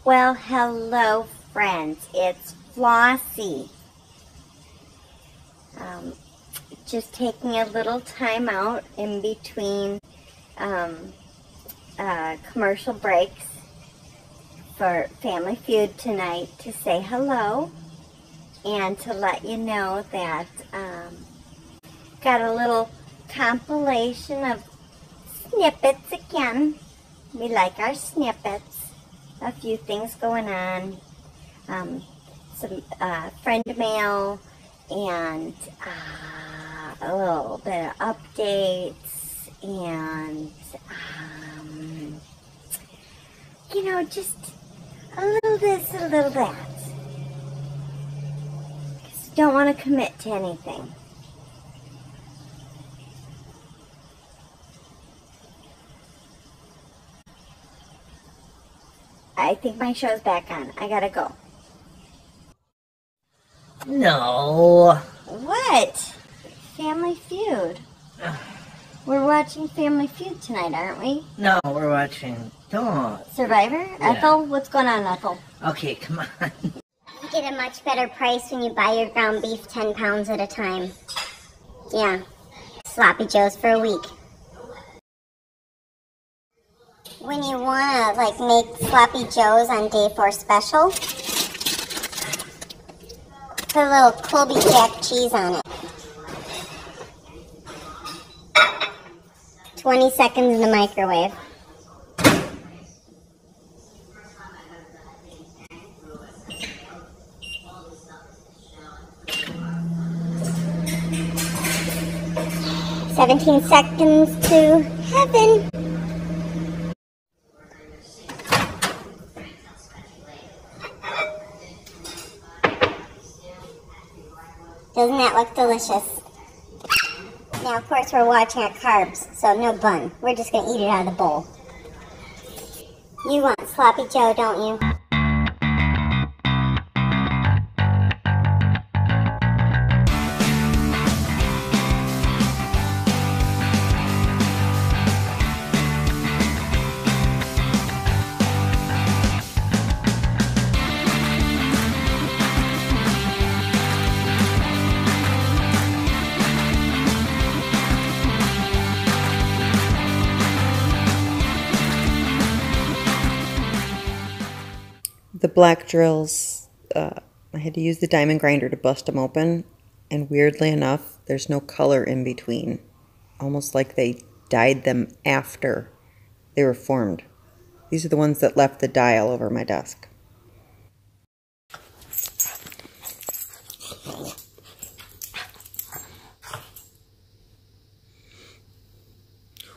Well, hello friends, it's Flossie. Just taking a little time out in between commercial breaks for Family Feud tonight to say hello and to let you know that got a little compilation of snippets again. We like our snippets. A few things going on. Some friend mail and a little bit of updates and you know, just a little this, a little that. Just don't want to commit to anything. I think my show's back on. I gotta go. No. What? Family Feud. We're watching Family Feud tonight, aren't we? No, we're watching. Don't. Survivor? Yeah. Ethel? What's going on, Ethel? Okay, come on. You get a much better price when you buy your ground beef 10 pounds at a time. Yeah. Sloppy Joes for a week. When you want to, like, make Sloppy Joes on day 4 special, put a little Colby Jack cheese on it. 20 seconds in the microwave. "17 seconds to heaven." Doesn't that look delicious? Now, of course, we're watching our carbs, so no bun. We're just going to eat it out of the bowl. You want Sloppy Joe, don't you? The black drills, I had to use the diamond grinder to bust them open, and weirdly enough, there's no color in between, almost like they dyed them after they were formed. These are the ones that left the dye all over my desk.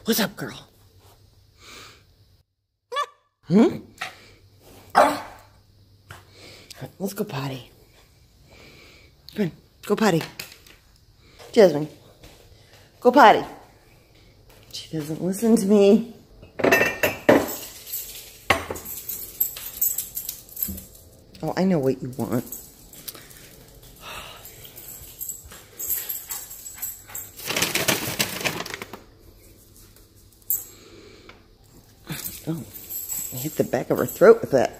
What's up, girl? Hmm? Let's go potty. Come on, go potty. Jasmine, go potty. She doesn't listen to me. Oh, I know what you want. Oh, I hit the back of her throat with that.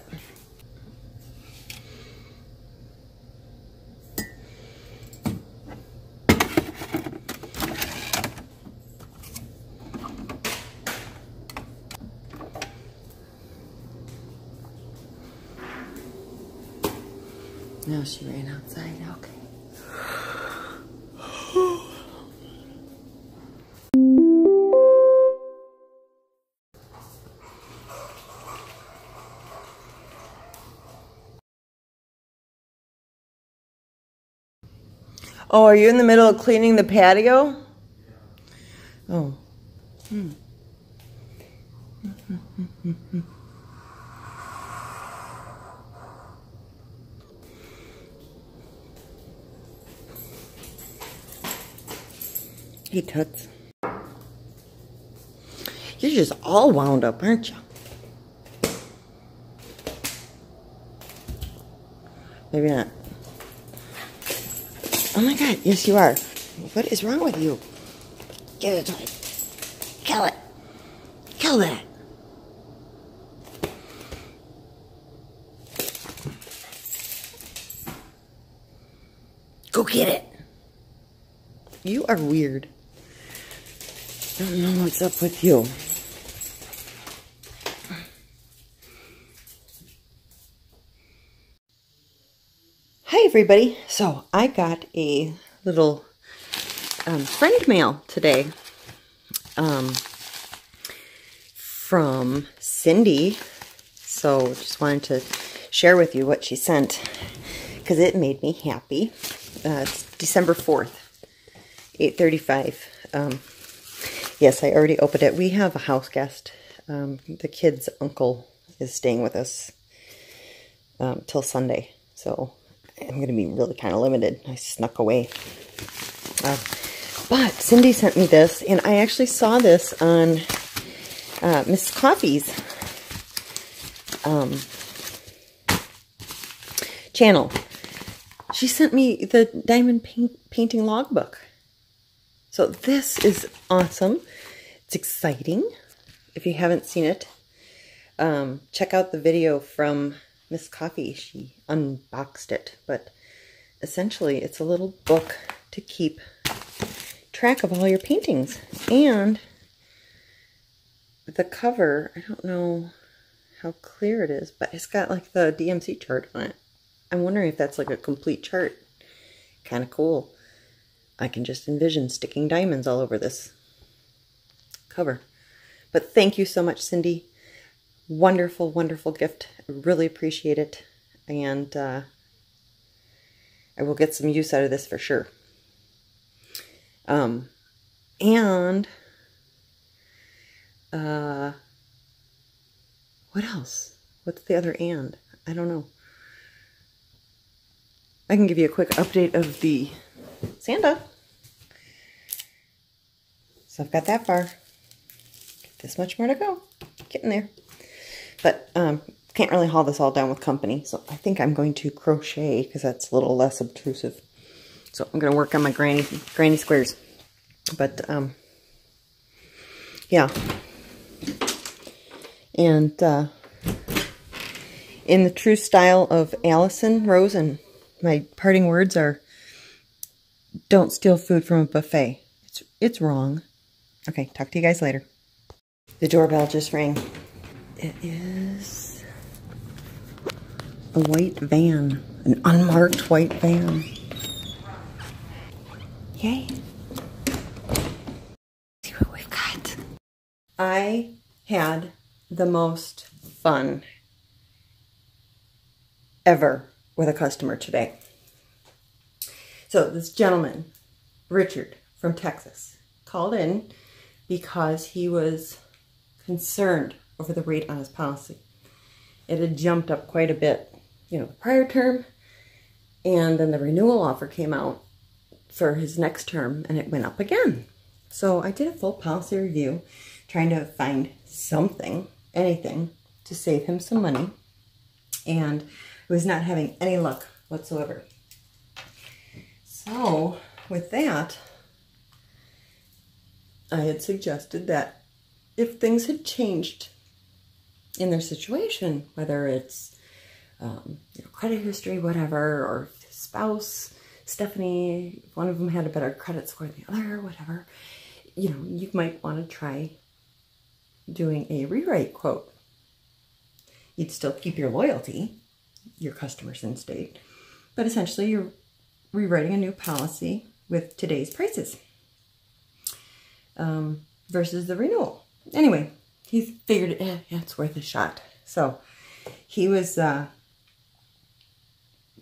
No, she ran outside. Okay. Oh, are you in the middle of cleaning the patio? Oh. Hey, Toots. You're just all wound up, aren't you? Maybe not. Oh my God, yes you are. What is wrong with you? Get it, toy. Kill it. Kill that. Go get it. You are weird. I don't know what's up with you. Hi everybody. So I got a little friend mail today from Cindy. So just wanted to share with you what she sent because it made me happy. It's December 4th, 8:35. Yes, I already opened it. We have a house guest. The kid's uncle is staying with us till Sunday. So I'm going to be really kind of limited. I snuck away. But Cindy sent me this, and I actually saw this on Miss Coffee's channel. She sent me the diamond painting logbook. So this is awesome. It's exciting. If you haven't seen it, check out the video from Miss Coffee. She unboxed it, but essentially it's a little book to keep track of all your paintings. And the cover, I don't know how clear it is, but it's got like the DMC chart on it. I'm wondering if that's like a complete chart. Kind of cool. I can just envision sticking diamonds all over this cover. But thank you so much, Cindy. Wonderful, wonderful gift. I really appreciate it. And I will get some use out of this for sure. And what else? What's the other and? I don't know. I can give you a quick update of the Santa. So I've got that far. This much more to go. Getting there. But can't really haul this all down with company. So I think I'm going to crochet because that's a little less obtrusive. So I'm going to work on my granny squares. But yeah. And in the true style of Allison Rose, and my parting words are, don't steal food from a buffet. It's wrong. Okay, talk to you guys later. The doorbell just rang. It is a white van, an unmarked white van. Yay. See what we've got. I had the most fun ever with a customer today. So this gentleman, Richard from Texas, called in because he was concerned over the rate on his policy. It had jumped up quite a bit, the prior term, and then the renewal offer came out for his next term, and it went up again. So I did a full policy review, trying to find something, anything, to save him some money, and I was not having any luck whatsoever. So with that, I had suggested that if things had changed in their situation, whether it's credit history, whatever, or his spouse, Stephanie, one of them had a better credit score than the other, whatever, you might want to try doing a rewrite quote. You'd still keep your loyalty, your customers in state, but essentially you're rewriting a new policy with today's prices versus the renewal. Anyway, he figured it's worth a shot. So he was,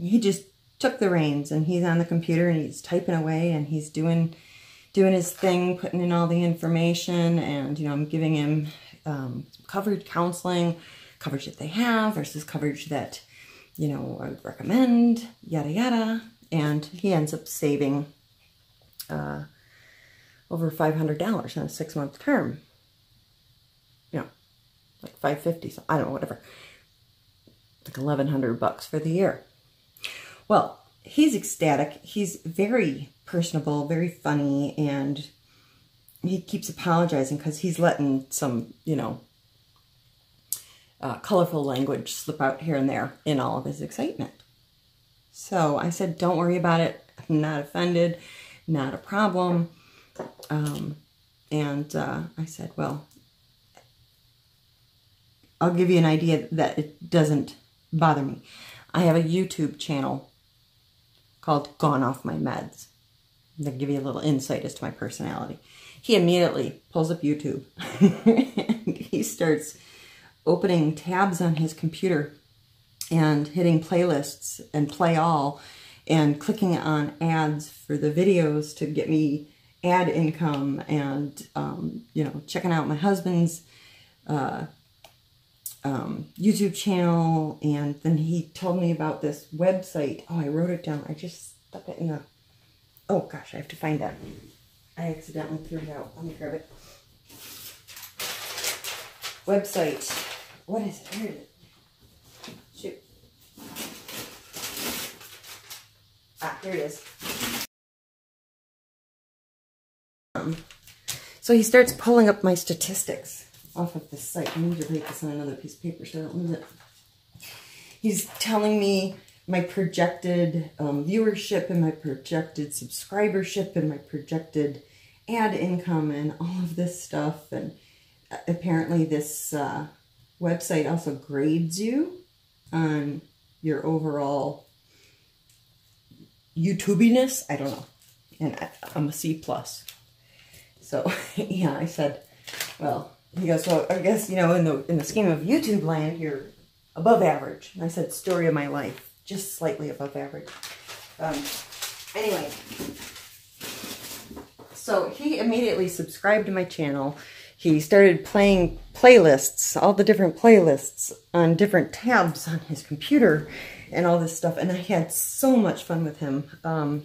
he just took the reins, and he's on the computer and he's typing away and he's doing his thing, putting in all the information, and I'm giving him coverage counseling, coverage that they have versus coverage that I would recommend, yada yada, and he ends up saving over $500 on a 6-month term. Like $550, so I don't know, whatever. Like $1,100 for the year. Well, he's ecstatic. He's very personable, very funny, and he keeps apologizing because he's letting some, colorful language slip out here and there in all of his excitement. So I said, don't worry about it. I'm not offended, not a problem. I said, well, I'll give you an idea that it doesn't bother me. I have a YouTube channel called Gone Off My Meds. They'll give you a little insight as to my personality. He immediately pulls up YouTube and he starts opening tabs on his computer and hitting playlists and play all and clicking on ads for the videos to get me ad income and, you know, checking out my husband's YouTube channel. And then he told me about this website. Oh, I wrote it down. I just stuck it in the... Oh, gosh, I have to find that. I accidentally threw it out. Let me grab it. Website. What is it? Here it is. Shoot. Ah, here it is. So he starts pulling up my statistics off of this site. I need to write this on another piece of paper so I don't lose it. He's telling me my projected viewership and my projected subscribership and my projected ad income and all of this stuff. And apparently this website also grades you on your overall YouTubiness. I don't know. And I'm a C+. So, yeah, I said, well, he goes, well, I guess, you know, in the scheme of YouTube land, you're above average. And I said, story of my life, just slightly above average. Anyway, so he immediately subscribed to my channel. He started playing playlists, all the different playlists on different tabs on his computer and all this stuff. And I had so much fun with him. I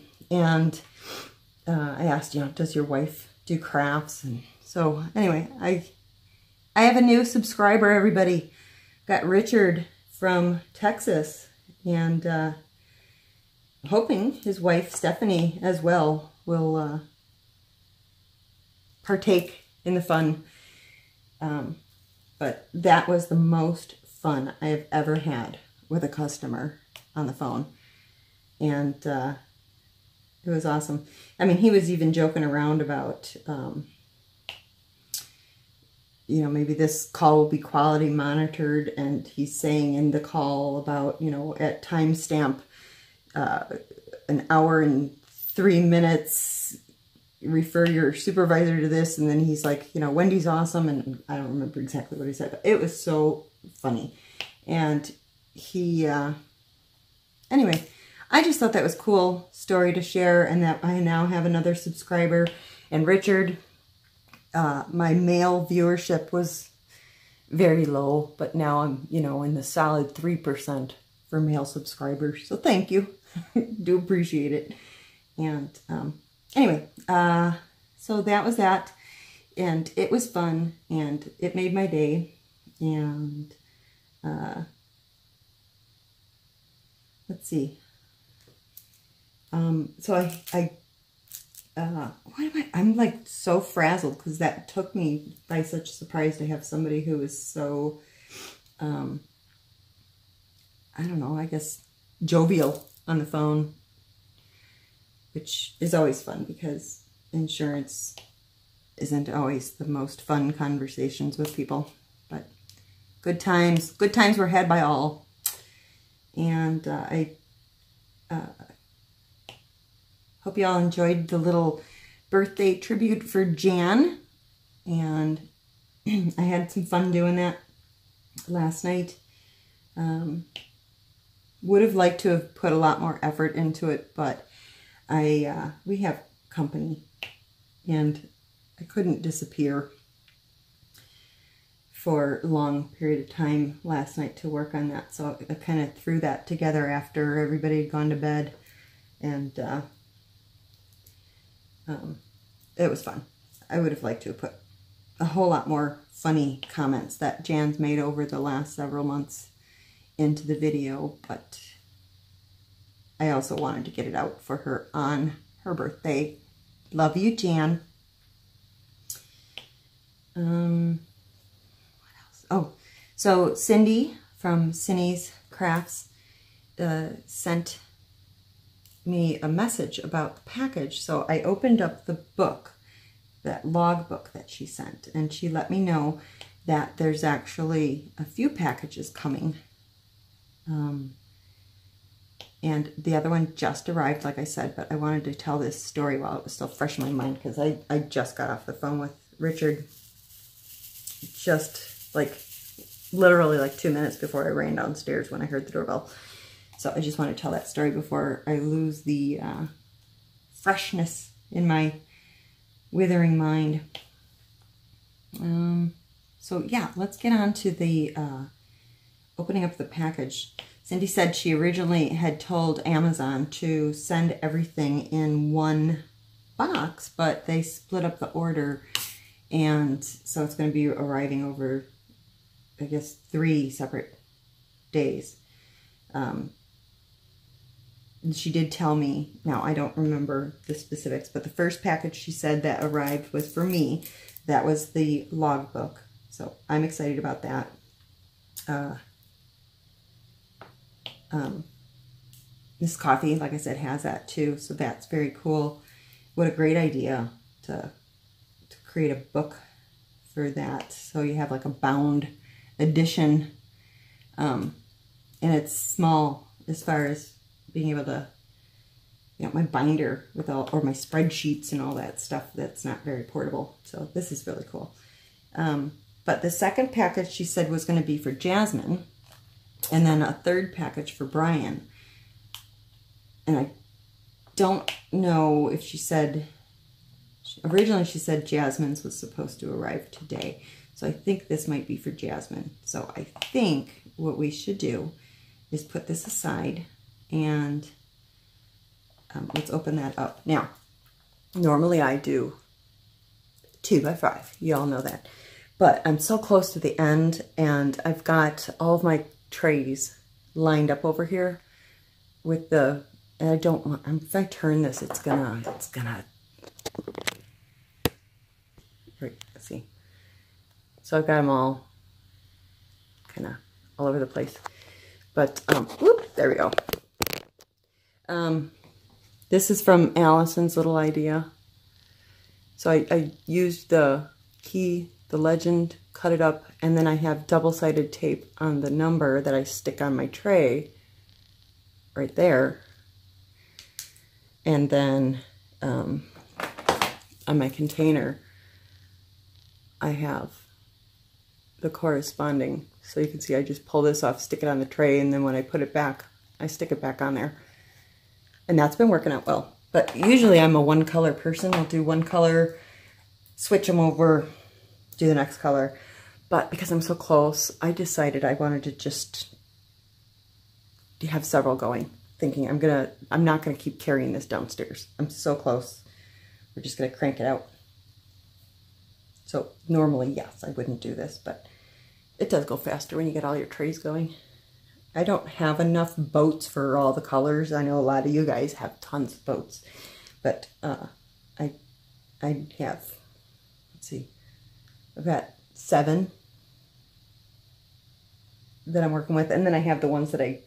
asked, you know, does your wife do crafts? And so anyway, I have a new subscriber, everybody. Got Richard from Texas, and hoping his wife Stephanie as well will partake in the fun. But that was the most fun I have ever had with a customer on the phone, and it was awesome. I mean, he was even joking around about, you know, maybe this call will be quality monitored, and he's saying in the call about, you know, at timestamp, 1 hour and 3 minutes, refer your supervisor to this, and then he's like, you know, Wendy's awesome, and I don't remember exactly what he said, but it was so funny. And he, anyway, I just thought that was a cool story to share, and that I now have another subscriber. And Richard, my male viewership was very low, but now I'm, you know, in the solid 3% for male subscribers. So thank you. Do appreciate it. And anyway, so that was that. And it was fun, and it made my day. And let's see. So I'm like so frazzled because that took me by such surprise to have somebody who was so, I don't know, I guess jovial on the phone, which is always fun because insurance isn't always the most fun conversations with people, but good times were had by all. And I hope you all enjoyed the little birthday tribute for Jan, and I had some fun doing that last night. Would have liked to have put a lot more effort into it, but we have company, and I couldn't disappear for a long period of time last night to work on that, so I kind of threw that together after everybody had gone to bed, and it was fun. I would have liked to have put a whole lot more funny comments that Jan's made over the last several months into the video, but I also wanted to get it out for her on her birthday. Love you, Jan. What else? Oh, so Cindy from Cindy's Crafts sent me a message about the package. So I opened up the book, that log book that she sent, and she let me know that there's actually a few packages coming. And the other one just arrived, like I said, but I wanted to tell this story while it was still fresh in my mind, because I just got off the phone with Richard just like literally like 2 minutes before I ran downstairs when I heard the doorbell. So I just want to tell that story before I lose the freshness in my withering mind. So yeah, let's get on to the opening up the package. Cindy said she originally had told Amazon to send everything in one box, but they split up the order, and so it's going to be arriving over, I guess, 3 separate days. She did tell me, now I don't remember the specifics, but the first package she said that arrived was for me. That was the logbook. So I'm excited about that. This coffee, like I said, has that too. So that's very cool. What a great idea to create a book for that. So you have like a bound edition. And it's small as far as being able to, you know, my binder with all, or my spreadsheets and all that stuff, that's not very portable. So this is really cool. But the second package she said was going to be for Jasmine, and then a third package for Brian. And I don't know if she said, originally she said Jasmine's was supposed to arrive today. So I think this might be for Jasmine. So I think what we should do is put this aside, and let's open that up. Now, normally I do 2x5. You all know that. But I'm so close to the end, and I've got all of my trays lined up over here with the, and I don't want, if I turn this, it's gonna, right, let's see. So I've got them all kind of all over the place. But, whoop, there we go. This is from Allison's little idea. So I used the key, the legend, cut it up, and then I have double-sided tape on the number that I stick on my tray right there. And then on my container, I have the corresponding. So you can see I just pull this off, stick it on the tray, and then when I put it back, I stick it back on there. And that's been working out well. But usually I'm a one color person. I'll do one color, switch them over, do the next color. But because I'm so close, I decided I wanted to just have several going, thinking I'm not gonna keep carrying this downstairs. I'm so close. We're just gonna crank it out. So normally, yes, I wouldn't do this, but it does go faster when you get all your trays going. I don't have enough boats for all the colors. I know a lot of you guys have tons of boats, but I have, let's see, I've got 7 that I'm working with, and then I have the ones that I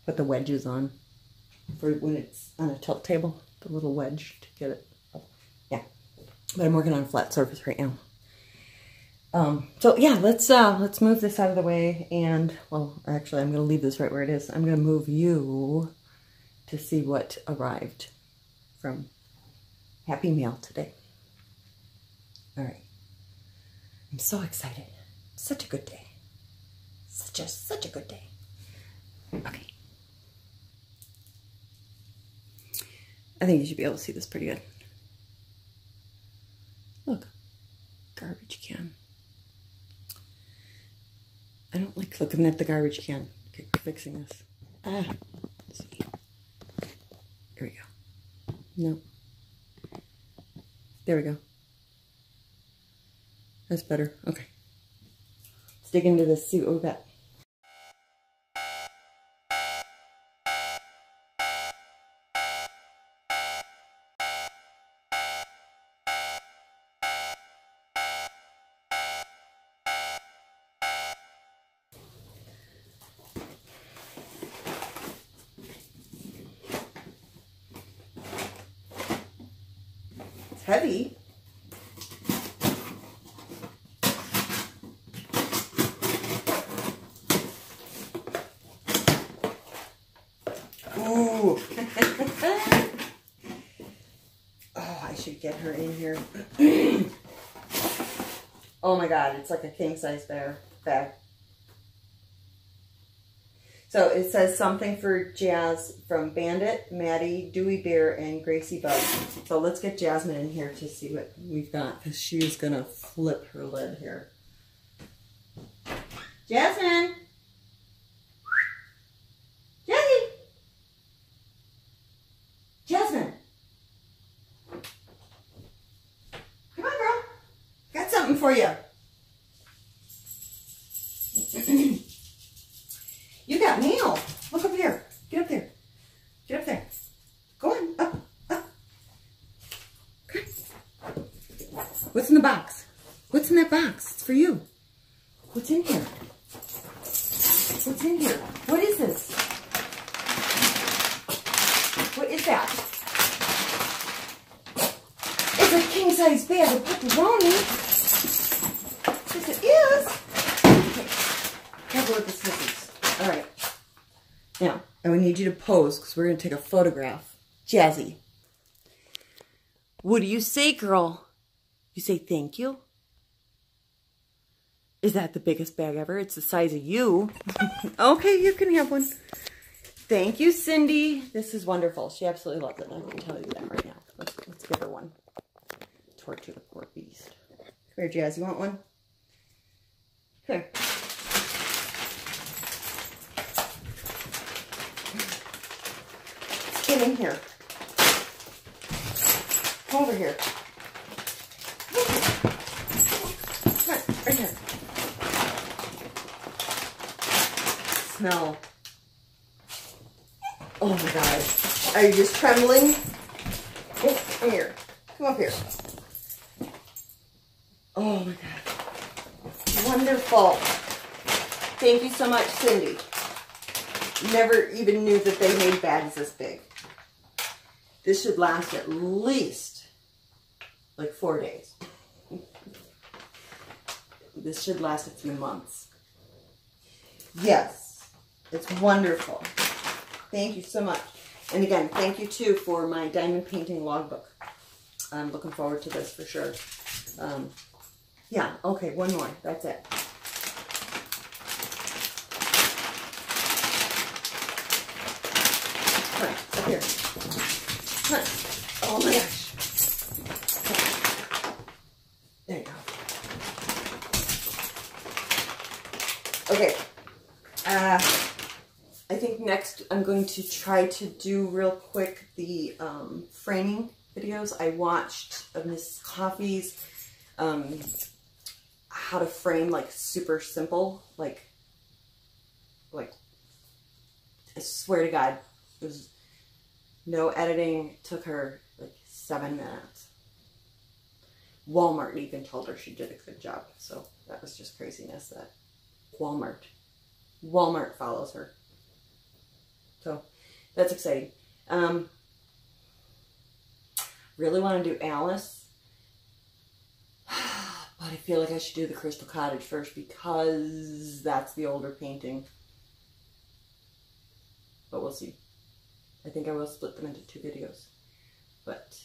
put the wedges on for when it's on a tilt table, the little wedge to get it up. Yeah, but I'm working on a flat surface right now. So yeah, let's move this out of the way, and, well, actually I'm going to leave this right where it is. I'm going to move you to see what arrived from Happy Mail today. All right. I'm so excited. Such a good day. Such a good day. Okay. I think you should be able to see this pretty good. Look, garbage can. I don't like looking at the garbage can. Okay, fixing this. Let's see. Here we go. No. There we go. That's better. Okay. Let's dig into this, see what we got. heavy. Ooh. Oh, I should get her in here. Oh my God, it's like a king size bag. So it says something for Jazz from Bandit, Maddie, Dewey Bear, and Gracie Bug. So let's get Jasmine in here to see what we've got, because she's gonna flip her lid here. Jasmine! Jazzy! Jasmine! Come on, girl. Got something for you. You got mail. Look up here. Get up there. Get up there. Go on. Up. Up. Okay. What's in the box? What's in that box? It's for you. What's in here? What's in here? What is this? What is that? It's a king-size bag of pepperoni. Yes, it is. Okay. Have a look at the scissors. All right. Now, and we need you to pose because we're going to take a photograph. Jazzy. What do you say, girl? You say thank you? Is that the biggest bag ever? It's the size of you. Okay, you can have one. Thank you, Cindy. This is wonderful. She absolutely loves it. I can tell you that right now. Let's give her one. Torture the poor beast. Come here, Jazz. You want one? Here. Get in here. Come over here. Come on, right here. Smell. Oh my God. Are you just trembling? Oh, come here. Come up here. Oh my God. Wonderful. Thank you so much, Cindy. Never even knew that they made bags this big. This should last at least like 4 days. This should last a few months. Yes, it's wonderful. Thank you so much. And again, thank you too for my diamond painting logbook. I'm looking forward to this for sure. Yeah, okay, one more. That's it. Come on, up here. Come on. Oh my gosh. There you go. Okay. I think next I'm going to try to do real quick the framing videos. I watched Miss Coffee's how to frame like super simple, like I swear to God, it was no editing. It took her like 7 minutes. Walmart even told her she did a good job. So that was just craziness that Walmart follows her. So that's exciting. Really want to do Alice, but I feel like I should do the Crystal Cottage first because that's the older painting. But we'll see. I think I will split them into 2 videos. But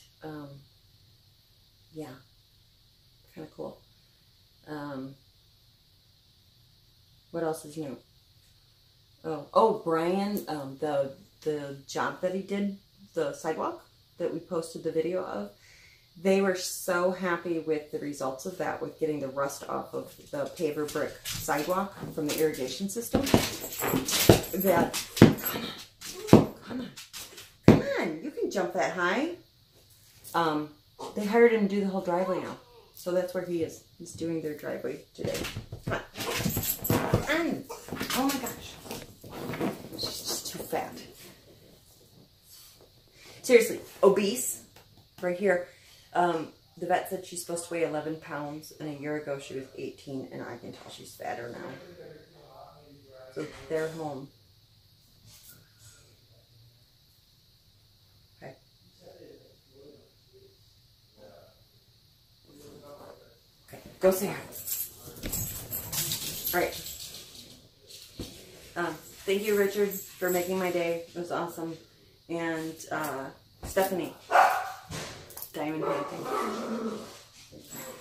yeah, kind of cool. What else is new? Oh, Brian, the job that he did, the sidewalk that we posted the video of, they were so happy with the results of that, with getting the rust off of the paver brick sidewalk from the irrigation system, that, come on, you can jump that high. They hired him to do the whole driveway now. So that's where he is. He's doing their driveway today. Come on. Oh my gosh. She's just too fat. Seriously, obese, right here. The vet said she's supposed to weigh 11 pounds, and a year ago she was 18, and I can tell she's fatter now. So they're home. Okay. Go see her. All right. Thank you, Richard, for making my day. It was awesome. And Stephanie, diamond painting.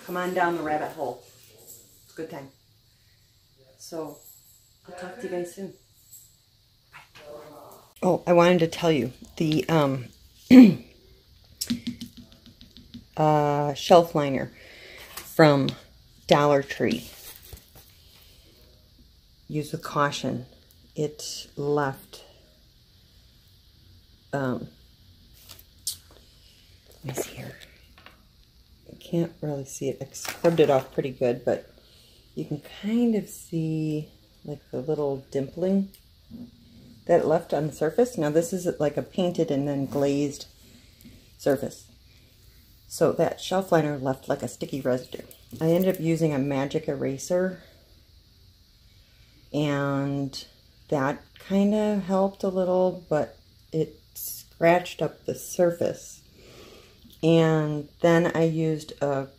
Come on down the rabbit hole. It's a good time. So I'll talk to you guys soon. Bye. Oh, I wanted to tell you the shelf liner from Dollar Tree. Use with caution. It left, let me see here. I can't really see it. I scrubbed it off pretty good, but you can kind of see like the little dimpling that it left on the surface. Now this is like a painted and then glazed surface. So that shelf liner left like a sticky residue. I ended up using a magic eraser, and that kind of helped a little, but it scratched up the surface. And then I used a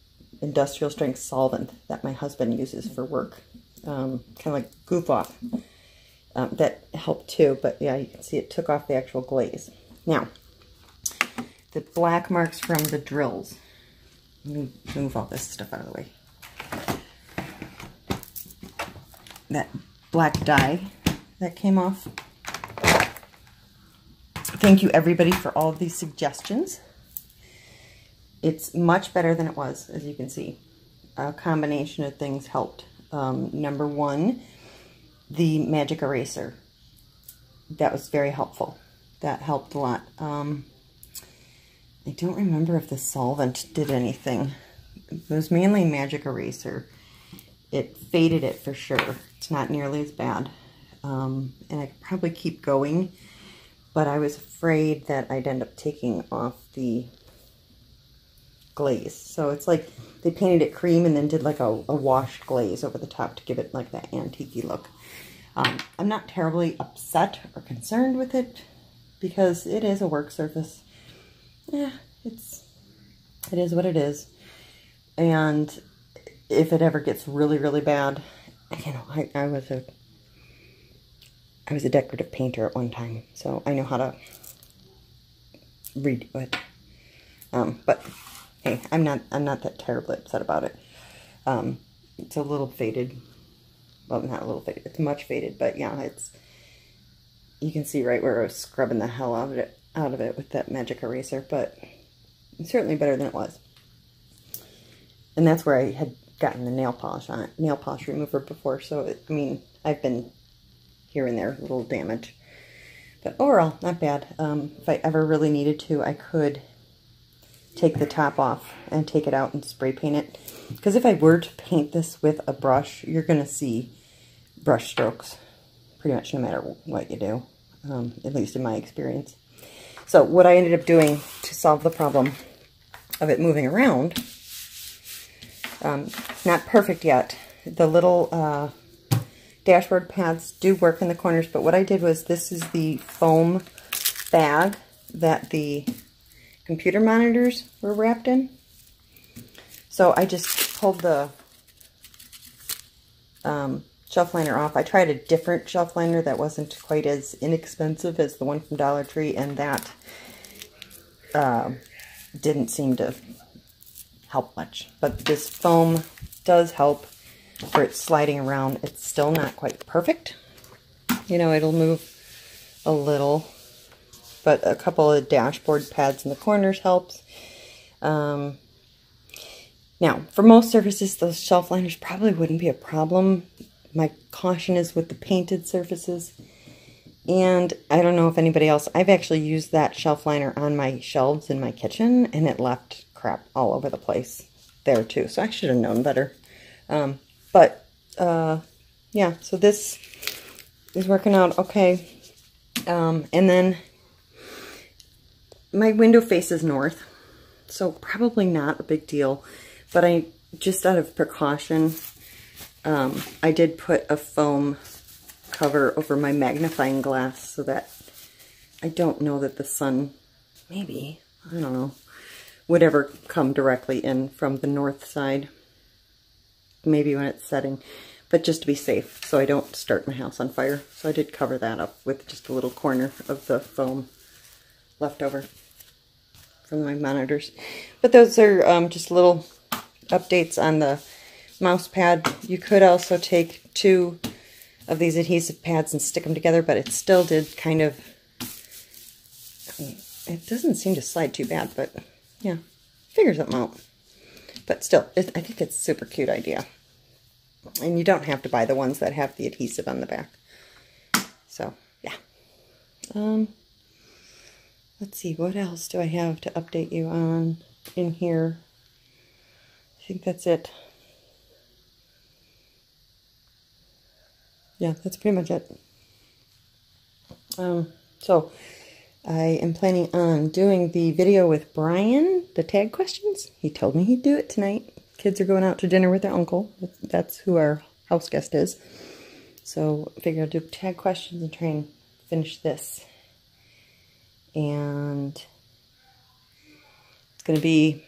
industrial strength solvent that my husband uses for work, kind of like goof off. That helped too, but yeah, you can see it took off the actual glaze. Now, the black marks from the drills. Let me move all this stuff out of the way. That black dye that came off. Thank you everybody for all of these suggestions. It's much better than it was, as you can see. A combination of things helped. Number one, the magic eraser. That was very helpful. That helped a lot. I don't remember if the solvent did anything. It was mainly magic eraser. It faded it for sure. It's not nearly as bad. And I could probably keep going, but I was afraid that I'd end up taking off the glaze. So it's like they painted it cream and then did like a washed glaze over the top to give it like that antique-y look. I'm not terribly upset or concerned with it because it is a work surface. Yeah, it is what it is. And if it ever gets really, really bad, you know, I was a decorative painter at one time, so I know how to redo it. But hey, I'm not that terribly upset about it. It's a little faded. Well, not a little faded. It's much faded, but yeah, you can see right where I was scrubbing the hell out of it with that magic eraser, but it's certainly better than it was. And that's where I had gotten the nail polish on it, nail polish remover before, so I mean, I've been here and there, a little damage. But overall, not bad. If I ever really needed to, I could take the top off and take it out and spray paint it. Because if I were to paint this with a brush, you're going to see brush strokes pretty much no matter what you do, at least in my experience. So what I ended up doing to solve the problem of it moving around, not perfect yet. The little dashboard pads do work in the corners, but what I did was, this is the foam bag that the computer monitors were wrapped in. So I just pulled the shelf liner off. I tried a different shelf liner that wasn't quite as inexpensive as the one from Dollar Tree, and that didn't seem to help much. But this foam does help for it sliding around. It's still not quite perfect. You know, it'll move a little, but a couple of dashboard pads in the corners helps. Now, for most surfaces, those shelf liners probably wouldn't be a problem. My caution is with the painted surfaces. And I don't know if anybody else, I've actually used that shelf liner on my shelves in my kitchen, and it left crap all over the place there too. So I should have known better. Yeah, so this is working out okay. And then my window faces north, so probably not a big deal, but I, just out of precaution, I did put a foam cover over my magnifying glass so that I don't know that the sun, maybe, I don't know, would ever come directly in from the north side. maybe when it's setting, but just to be safe so I don't start my house on fire. So I did cover that up with just a little corner of the foam left over from my monitors. But those are just little updates on the mouse pad. You could also take 2 of these adhesive pads and stick them together, but it still did kind of, I mean, it doesn't seem to slide too bad, but yeah, figure something out. But still, I think it's a super cute idea. And you don't have to buy the ones that have the adhesive on the back. So, yeah. Let's see, what else do I have to update you on in here? I think that's it. Yeah, that's pretty much it. So, I am planning on doing the video with Brian, the tag questions. He told me he'd do it tonight. Kids are going out to dinner with their uncle. That's who our house guest is. So, I figured I'll do tag questions and try and finish this. And it's going to be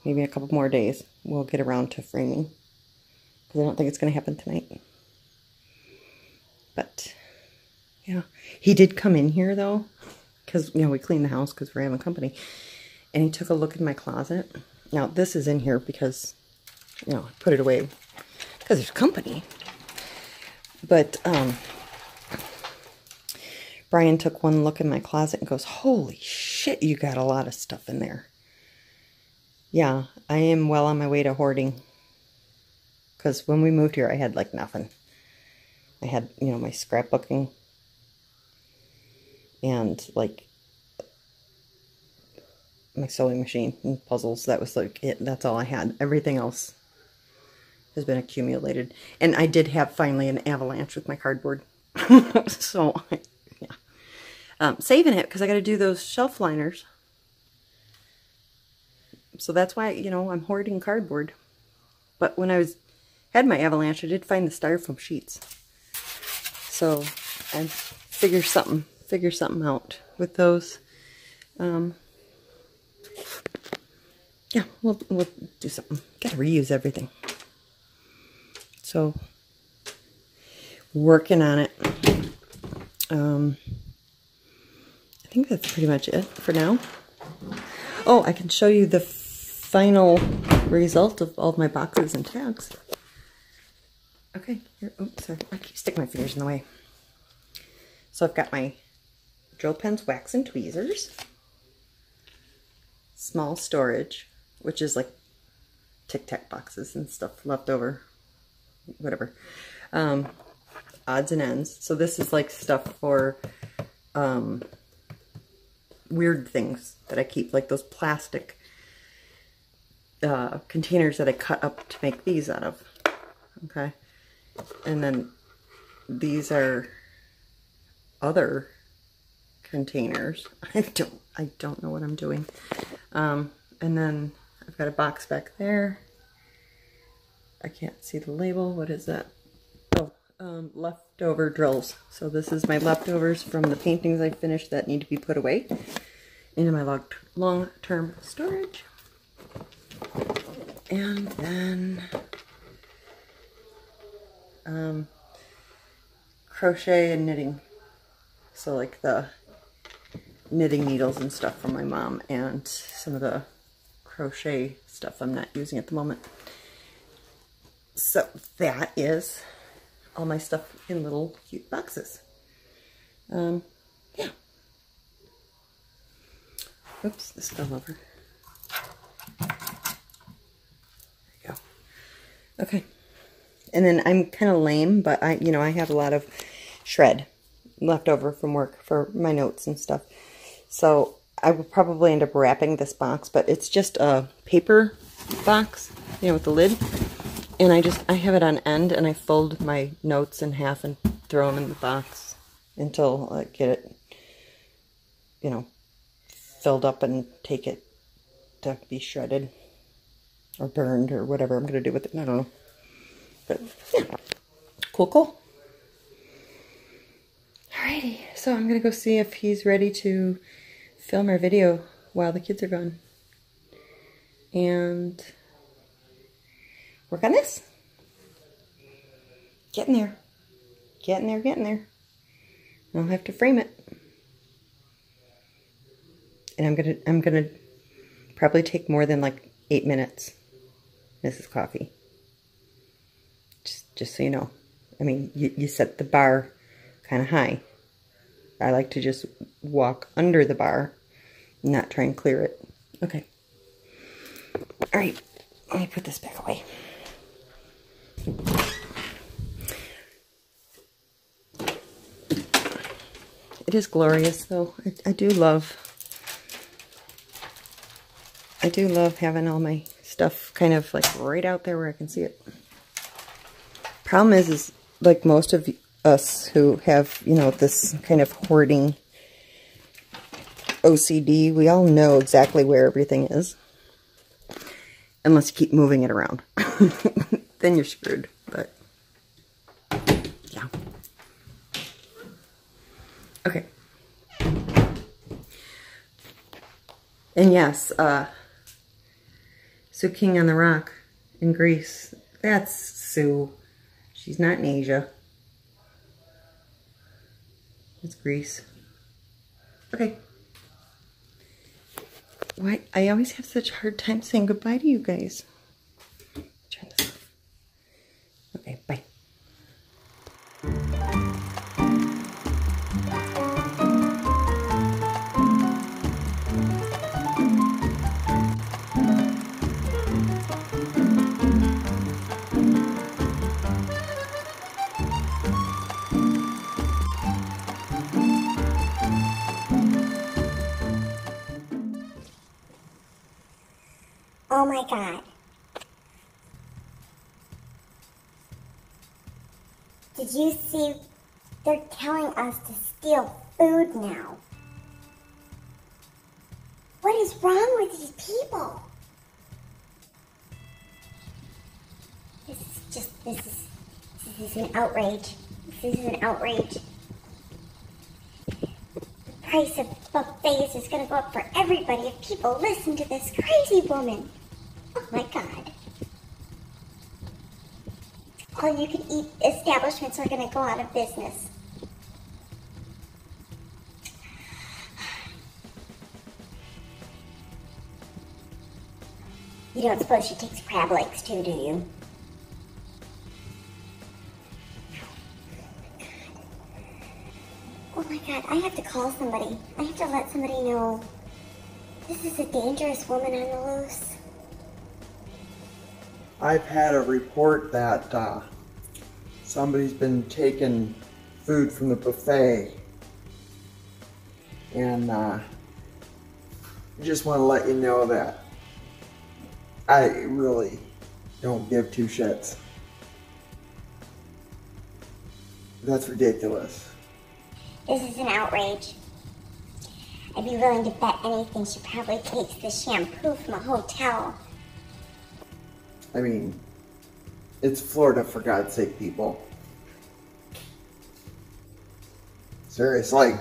maybe a couple more days. We'll get around to framing. Because I don't think it's going to happen tonight. But, yeah. He did come in here, though. Because, you know, we cleaned the house because we're having company. And he took a look in my closet. Now, this is in here because, you know, I put it away because there's company. But, Brian took one look in my closet and goes, holy shit, you got a lot of stuff in there. Yeah, I am well on my way to hoarding. Because when we moved here, I had, like, nothing. I had, you know, my scrapbooking. And, like, my sewing machine and puzzles. That was, like, it. That's all I had. Everything else has been accumulated. And I did have, finally, an avalanche with my cardboard. So, yeah. Saving it, because I got to do those shelf liners. So that's why, you know, I'm hoarding cardboard. But when I had my avalanche, I did find the styrofoam sheets. So, I figure something out with those. Yeah, we'll do something. Gotta reuse everything. So, working on it. I think that's pretty much it for now. Oh, I can show you the final result of all of my boxes and tags. Okay, here, oh, sorry, I keep sticking my fingers in the way. So I've got my drill pens, wax, and tweezers. Small storage, which is like Tic Tac boxes and stuff left over, whatever. Odds and ends. So this is like stuff for weird things that I keep, like those plastic containers that I cut up to make these out of. Okay. And then these are other containers. I don't know what I'm doing. And then I've got a box back there. I can't see the label. What is that? Oh, leftover drills. So this is my leftovers from the paintings I finished that need to be put away into my long-term storage. And then crochet and knitting. So like the knitting needles and stuff from my mom, and some of the crochet stuff I'm not using at the moment. So that is all my stuff in little cute boxes. Yeah. Oops, this fell over. There you go. Okay. And then I'm kind of lame, but I have a lot of shred left over from work for my notes and stuff. So I will probably end up wrapping this box, but it's just a paper box, with the lid. And I have it on end, and I fold my notes in half and throw them in the box until I get it, filled up and take it to be shredded or burned or whatever I'm going to do with it. I don't know. But, yeah. Cool. Alrighty, so I'm going to go see if he's ready to film our video while the kids are gone. And work on this. Getting there. Getting there, getting there. I'll have to frame it. And I'm gonna probably take more than like 8 minutes, Mrs. Coffee. Just so you know. I mean, you set the bar kind of high. I like to just walk under the bar, not try and clear it. Okay. All right, let me put this back away. It is glorious, though. I do love having all my stuff kind of like right out there where I can see it. Problem is like most of us who have, you know, this kind of hoarding OCD, we all know exactly where everything is. Unless you keep moving it around. Then you're screwed, but yeah. Okay. And yes, Sue King on the Rock in Greece. That's Sue. She's not in Asia. It's Greece. Okay. Why? I always have such a hard time saying goodbye to you guys. Turn this off. Okay, bye. Oh my God. Did you see? They're telling us to steal food now. What is wrong with these people? This is an outrage. This is an outrage. The price of buffets is going to go up for everybody if people listen to this crazy woman. Oh my God. All you can eat establishments are going to go out of business. You don't suppose she takes crab legs too, do you? Oh my God, I have to call somebody. I have to let somebody know. This is a dangerous woman on the loose. I've had a report that somebody's been taking food from the buffet, and I just want to let you know that I really don't give two shits. That's ridiculous. This is an outrage. I'd be willing to bet anything she probably takes the shampoo from a hotel. I mean, it's Florida, for God's sake, people. Seriously.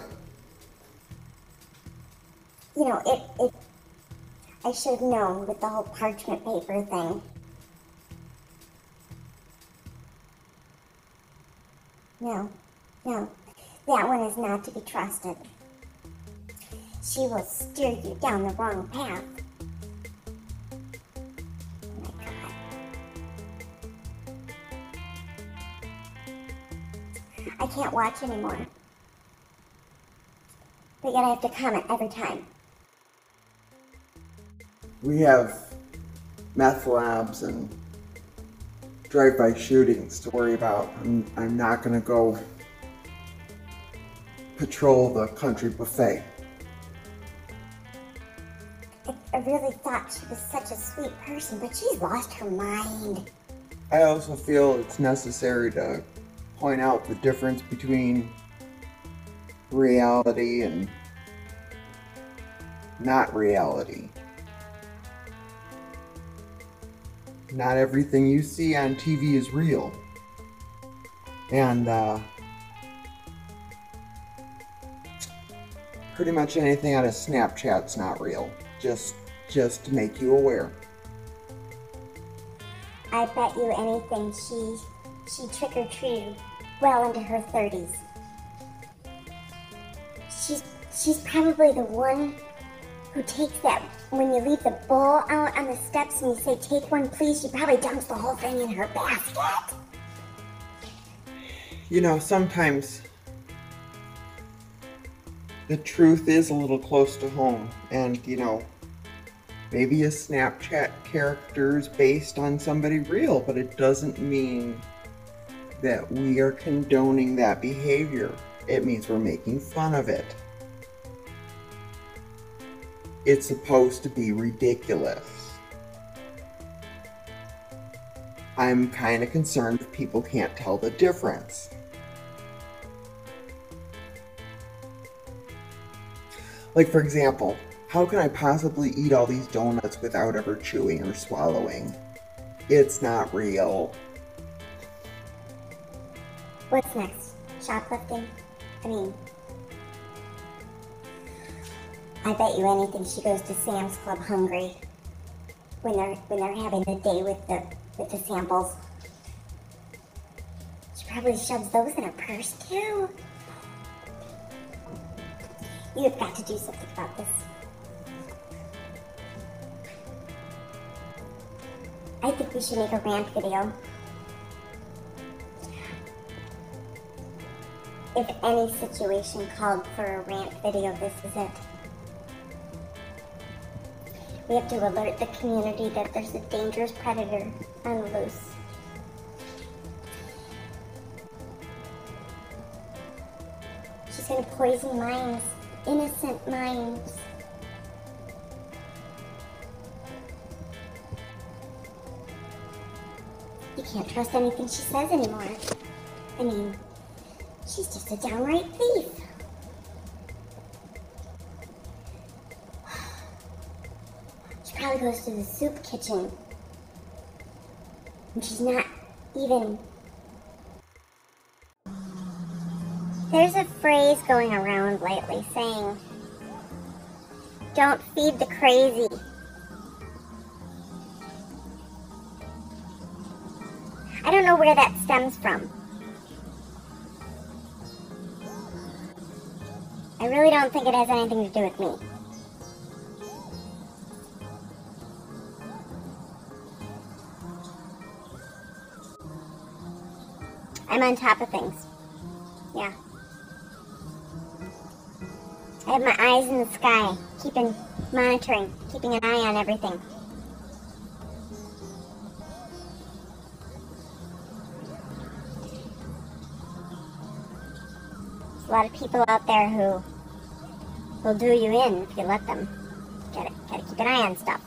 You know, I should have known with the whole parchment paper thing. No, that one is not to be trusted. She will steer you down the wrong path. Oh my God. I can't watch anymore. But yet I have to comment every time. We have meth labs and drive-by shootings to worry about. I'm not gonna go patrol the country buffet. I really thought she was such a sweet person, but she's lost her mind. I also feel it's necessary to point out the difference between reality and not reality. Not everything you see on TV is real. And pretty much anything out of Snapchat's not real. Just to make you aware. I bet you anything she trick-or-treated well into her 30s. She's probably the one who takes that, when you leave the bowl out on the steps and you say, take one please, she probably dumps the whole thing in her basket. You know, sometimes the truth is a little close to home, and you know, maybe a Snapchat character is based on somebody real, but it doesn't mean that we are condoning that behavior. It means we're making fun of it. It's supposed to be ridiculous. I'm kind of concerned if people can't tell the difference. Like, for example, how can I possibly eat all these donuts without ever chewing or swallowing? It's not real. What's next? Shoplifting? I mean, I bet you anything she goes to Sam's Club hungry when they're having the day with the samples. She probably shoves those in her purse too. You've got to do something about this. I think we should make a rant video. If any situation called for a rant video, this is it. We have to alert the community that there's a dangerous predator on the loose. She's gonna poison minds, innocent minds. You can't trust anything she says anymore. I mean, she's just a downright thief. She probably goes to the soup kitchen. And she's not even... There's a phrase going around lately saying, don't feed the crazy. I don't know where that stems from. I really don't think it has anything to do with me. I'm on top of things. Yeah. I have my eyes in the sky, monitoring, keeping an eye on everything. There's a lot of people out there who will do you in if you let them. Gotta keep an eye on stuff.